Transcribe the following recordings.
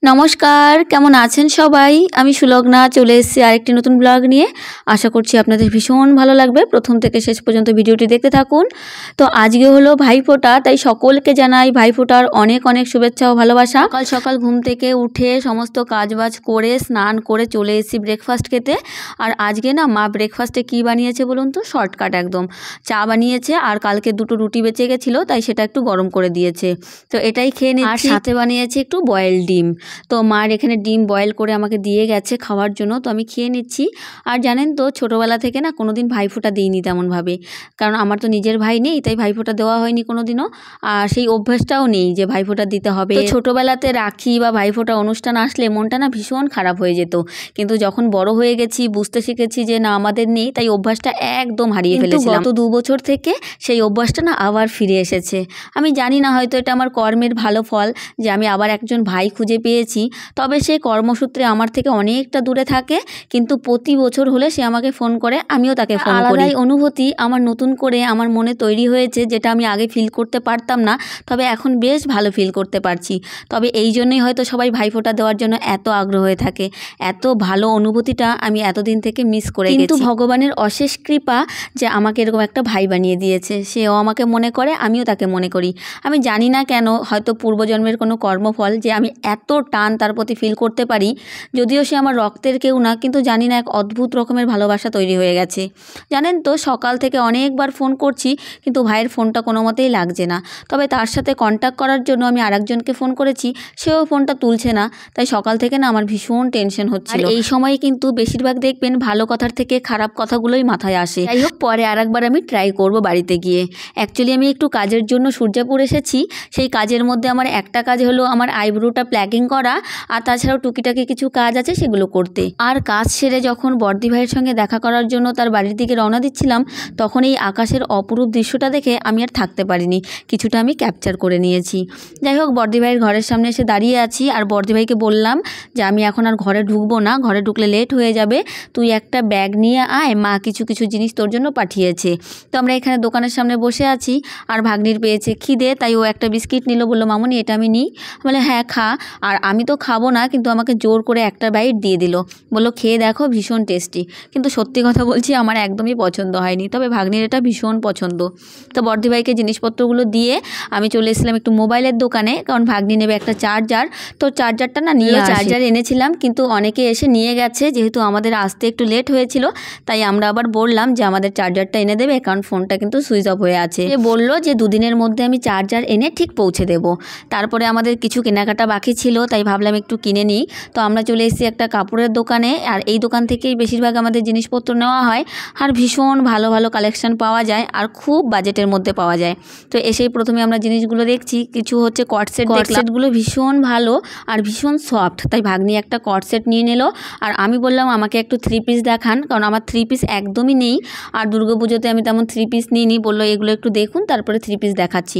নমস্কার, কেমন আছেন সবাই? আমি সুলগ্না চলে এসেছি আরেকটি নতুন ব্লগ নিয়ে। আশা করছি আপনাদের ভীষণ ভালো লাগবে। প্রথম থেকে শেষ পর্যন্ত ভিডিওটি দেখতে থাকুন। তো আজকে হলো ভাইফোঁটা, তাই সকলকে জানাই ভাইফোঁটার অনেক অনেক শুভেচ্ছা ও ভালোবাসা। সকাল সকাল ঘুম থেকে উঠে সমস্ত কাজবাজ করে স্নান করে চলে এসেছি ব্রেকফাস্ট খেতে। আর আজকে না মা ব্রেকফাস্টে কী বানিয়েছে বলুন তো? শর্টকাট একদম চা বানিয়েছে, আর কালকে দুটো রুটি বেঁচে গেছিলো তাই সেটা একটু গরম করে দিয়েছে। তো এটাই খেয়ে নিচ্ছি। আর সাথে বানিয়েছে একটু বয়েলড ডিম। তো মার এখানে ডিম বয়েল করে আমাকে দিয়ে গেছে খাওয়ার জন্য, তো আমি খেয়ে নিচ্ছি। আর জানেন তো, ছোটোবেলা থেকে না কোনো দিন ভাইফোঁটা দিইনি তেমনভাবে, কারণ আমার তো নিজের ভাই নেই, তাই ভাইফোঁটা দেওয়া হয়নি কোনো দিনও। আর সেই অভ্যাসটাও নেই যে ভাইফোঁটা দিতে হবে। তো ছোটোবেলাতে রাখি বা ভাইফোঁটা অনুষ্ঠান আসলে মনটা না ভীষণ খারাপ হয়ে যেত, কিন্তু যখন বড় হয়ে গেছি বুঝতে শিখেছি যে না, আমাদের নেই, তাই অভ্যাসটা একদম হারিয়ে ফেলেছিলাম। গত 2 বছর থেকে সেই অভ্যাসটা না আবার ফিরে এসেছে। আমি জানি না, হয়তো এটা আমার কর্মের ভালো ফল যে আমি আবার একজন ভাই খুঁজে পেয়েছি। তবে সে কর্মসূত্রে আমার থেকে অনেকটা দূরে থাকে, কিন্তু প্রতি বছর হলে সে আমাকে ফোন করে, আমিও তাকে ফোন করি। আলাদাই অনুভূতি আমার নতুন করে আমার মনে তৈরি হয়েছে, যেটা আমি আগে ফিল করতে পারতাম না, তবে এখন বেশ ভালো ফিল করতে পারছি। তবে এই জন্যই হয়তো সবাই ভাইফোঁটা দেওয়ার জন্য এত আগ্রহ হয়ে থাকে। এত ভালো অনুভূতিটা আমি এতদিন থেকে মিস করে গেছি। কিন্তু ভগবানের অশেষ কৃপা যে আমাকে এরকম একটা ভাই বানিয়ে দিয়েছে। সেও আমাকে মনে করে, আমিও তাকে মনে করি। আমি জানি না কেন, হয়তো পূর্বজন্মের কোনো কর্মফল যে আমি এত টান তার প্রতি ফিল করতে পারি। যদিও সে আমার রক্তের কেউ না, কিন্তু জানি না, এক অদ্ভুত রকমের ভালোবাসা তৈরি হয়ে গেছে। জানেন তো, সকাল থেকে অনেকবার ফোন করছি, কিন্তু ভাইয়ের ফোনটা কোনো মতেই লাগছে না। তবে তার সাথে কন্ট্যাক্ট করার জন্য আমি আরেকজনকে ফোন করেছি, সেও ফোনটা তুলছে না। তাই সকাল থেকে না আমার ভীষণ টেনশন হচ্ছিল। আর এই সময় কিন্তু বেশিরভাগ দেখবেন ভালো কথার থেকে খারাপ কথাগুলোই মাথায় আসে। যাই হোক, পরে আরেকবার আমি ট্রাই করব বাড়িতে গিয়ে। অ্যাকচুয়ালি আমি একটু কাজের জন্য সূর্যাপুর এসেছি। সেই কাজের মধ্যে আমার একটা কাজ হলো আমার আইব্রোটা প্ল্যাকিং করা, আর তাছাড়াও টুকিটাকি কিছু কাজ আছে সেগুলো করতে। আর কাজ সেরে যখন বর্দি ভাইয়ের সঙ্গে দেখা করার জন্য তার বাড়ির দিকে রওনা দিচ্ছিলাম, তখন এই আকাশের অপরূপ দৃশ্যটা দেখে আমি আর থাকতে পারিনি, কিছুটা আমি ক্যাপচার করে নিয়েছি। যাই হোক, বর্দি ভাইয়ের ঘরের সামনে এসে দাঁড়িয়ে আছি, আর বর্দি ভাইকে বললাম যে আমি এখন আর ঘরে ঢুকবো না, ঘরে ঢুকলে লেট হয়ে যাবে, তুই একটা ব্যাগ নিয়ে আয়, মা কিছু কিছু জিনিস তোর জন্য পাঠিয়েছে। তো আমরা এখানে দোকানের সামনে বসে আছি, আর ভাগ্নির পেয়েছে খিদে, তাই ও একটা বিস্কিট নিল, বললো মামুনি এটা আমি নিই। বলে হ্যাঁ খা। আর আমি তো খাবো না, কিন্তু আমাকে জোর করে একটা বাইট দিয়ে দিল, বললো খেয়ে দেখো ভীষণ টেস্টি। কিন্তু সত্যি কথা বলছি, আমার একদমই পছন্দ হয়নি, তবে ভাগ্নির এটা ভীষণ পছন্দ। তো বর্দি ভাইকে জিনিসপত্রগুলো দিয়ে আমি চলে এসেছিলাম একটু মোবাইলের দোকানে, কারণ ভাগ্নি নেবে একটা চার্জার। তো চার্জারটা না নিয়ে চার্জার এনেছিলাম, কিন্তু অনেকে এসে নিয়ে গেছে, যেহেতু আমাদের আসতে একটু লেট হয়েছিল, তাই আমরা আবার বললাম যে আমাদের চার্জারটা এনে দেবে, কারণ ফোনটা কিন্তু সুইচ অফ হয়ে আছে। সে বললো যে 2 দিনের মধ্যে আমি চার্জার এনে ঠিক পৌঁছে দেব। তারপরে আমাদের কিছু কেনাকাটা বাকি ছিল, তাই ভাবলাম একটু কিনে নিই। তো আমরা চলে এসেছি একটা কাপড়ের দোকানে, আর এই দোকান থেকেই বেশিরভাগ আমাদের জিনিসপত্র নেওয়া হয়, আর ভীষণ ভালো ভালো কালেকশন পাওয়া যায়, আর খুব বাজেটের মধ্যে পাওয়া যায়। তো এসেই প্রথমে আমরা জিনিসগুলো দেখছি, কিছু হচ্ছে কটসেট। কটসেটগুলো ভীষণ ভালো আর ভীষণ সফট, তাই ভাগ্নি একটা কটসেট নিয়ে নিল। আর আমি বললাম আমাকে একটু 3 পিস দেখান, কারণ আমার 3 পিস একদমই নেই, আর দুর্গাপুজোতে আমি তেমন 3 পিস নিইনি। বললো এগুলো একটু দেখুন, তারপরে 3 পিস দেখাচ্ছি।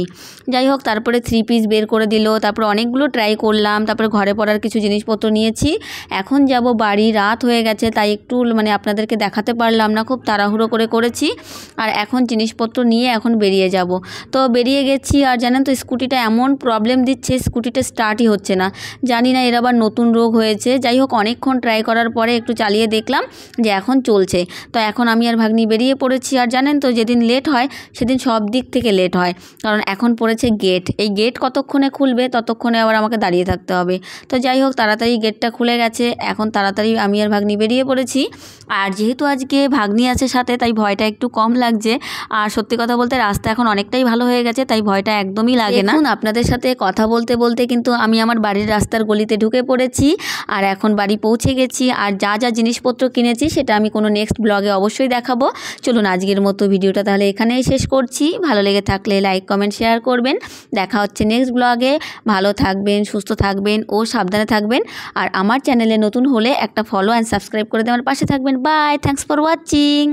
যাই হোক, তারপরে 3 পিস বের করে দিল, তারপরে অনেকগুলো ট্রাই করলাম, তারপরে ঘরে পড়ার কিছু জিনিসপত্র নিয়েছি। এখন যাব বাড়ি, রাত হয়ে গেছে, তাই একটু আপনাদেরকে দেখাতে পারলাম না, খুব তাড়াহুড়ো করে করেছি। আর এখন জিনিসপত্র নিয়ে এখন বেরিয়ে যাব। তো বেরিয়ে গেছি, আর জানেন তো স্কুটিটা এমন প্রবলেম দিচ্ছে, স্কুটিটা স্টার্টই হচ্ছে না। জানি না এর আবার নতুন রোগ হয়েছে। যাই হোক, অনেকক্ষণ ট্রাই করার পরে একটু চালিয়ে দেখলাম যে এখন চলছে। তো এখন আমি আর ভাগ্নি বেরিয়ে পড়েছি। আর জানেন তো, যেদিন লেট হয় সেদিন সব দিক থেকে লেট হয়, কারণ এখন পড়েছে গেট। এই গেট কতক্ষণে খুলবে, ততক্ষণে আবার আমাকে দাঁড়িয়ে থাকতে হবে। তো যাই হোক, তাড়াতাড়ি গেটটা খুলে গেছে, এখন তাড়াতাড়ি আমি আর ভাগ্নি বেরিয়ে পড়েছি। আর যেহেতু আজকে ভাগ্নি আছে সাথে, তাই ভয়টা একটু কম লাগছে। আর সত্যি কথা বলতে রাস্তা এখন অনেকটাই ভালো হয়ে গেছে, তাই ভয়টা একদমই লাগে না। আপনাদের সাথে কথা বলতে বলতে কিন্তু আমি আমার বাড়ির রাস্তার গলিতে ঢুকে পড়েছি, আর এখন বাড়ি পৌঁছে গেছি। আর যা যা জিনিসপত্র কিনেছি সেটা আমি কোনো নেক্সট ব্লগে অবশ্যই দেখাবো। চলুন আজকের মতো ভিডিওটা তাহলে এখানেই শেষ করছি। ভালো লেগে থাকলে লাইক কমেন্ট শেয়ার করবেন। দেখা হচ্ছে নেক্সট ব্লগে। ভালো থাকবেন, সুস্থ থাকবেন ও সাবধানে থাকবেন। আর আমার চ্যানেলে নতুন হলে একটা ফলো অ্যান্ড সাবস্ক্রাইব করে দেওয়ার পাশে থাকবেন। Bye, thanks for watching.